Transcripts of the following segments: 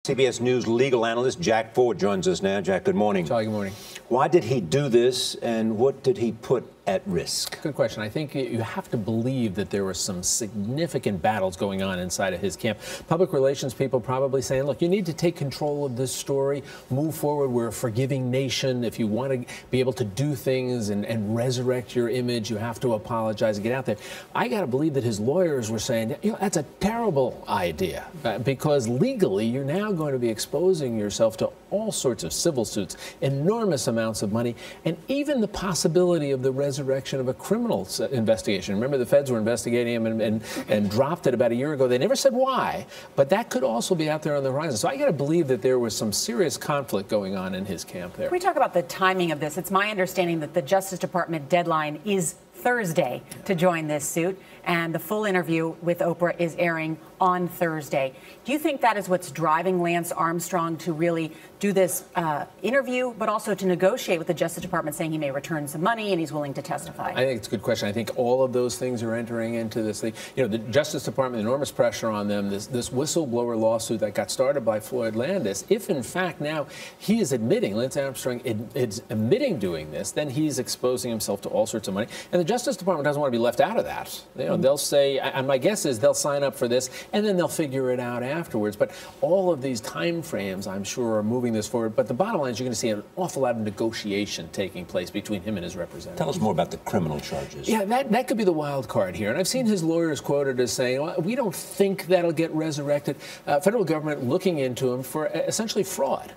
CBS News legal analyst Jack Ford joins us now. Jack, good morning. Charlie, good morning. Why did he do this, and what did he put at risk? Good question. I think you have to believe that there were some significant battles going on inside of his camp. Public relations people probably saying, look, you need to take control of this story, move forward. We're a forgiving nation. If you want to be able to do things and resurrect your image, you have to apologize and get out there. I got to believe that his lawyers were saying, you know, that's a terrible idea because legally you're now going to be exposing yourself to all sorts of civil suits, enormous amounts of money, and even the possibility of the resurrection of a criminal investigation. Remember, the feds were investigating him and dropped it about a year ago. They never said why, but that could also be out there on the horizon. So I got to believe that there was some serious conflict going on in his camp there. Can we talk about the timing of this? It's my understanding that the Justice Department deadline is Thursday to join this suit, and the full interview with Oprah is airing on Thursday. Do you think that is what's driving Lance Armstrong to really do this interview, but also to negotiate with the Justice Department, saying he may return some money and he's willing to testify? I think it's a good question. I think all of those things are entering into this thing. You know, the Justice Department, enormous pressure on them, this whistleblower lawsuit that got started by Floyd Landis. If, in fact, now he is admitting, Lance Armstrong is admitting doing this, then he's exposing himself to all sorts of money. And the Justice Department doesn't want to be left out of that. You know, they'll say, and my guess is they'll sign up for this, and then they'll figure it out afterwards. But all of these time frames, I'm sure, are moving this forward. But the bottom line is you're going to see an awful lot of negotiation taking place between him and his representative. Tell us more about the criminal charges. Yeah, that could be the wild card here. And I've seen his lawyers quoted as saying, well, we don't think that'll get resurrected. Federal government looking into him for essentially fraud.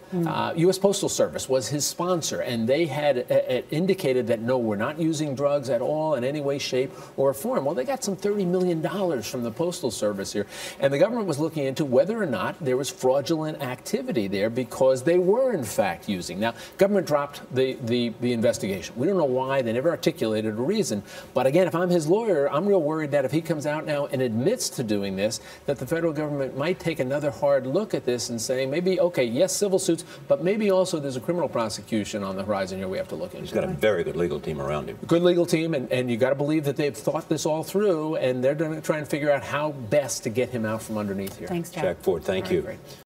U.S. Postal Service was his sponsor, and they had indicated that, no, we're not using drugs at all in any way, shape, or form. Well, they got some $30 million from the Postal Service here. And the government was looking into whether or not there was fraudulent activity there because they were, in fact, using. Now, government dropped the investigation. We don't know why. They never articulated a reason. But again, if I'm his lawyer, I'm real worried that if he comes out now and admits to doing this, that the federal government might take another hard look at this and say, maybe, okay, yes, civil suits, but maybe also there's a criminal prosecution on the horizon here we have to look into. He's got a very good legal team around him. Good legal team, and you got to believe that they've thought this all through, and they're going to try and figure out how best to get him out from underneath here. Thanks, Jack. Jack Ford, thank you. Great.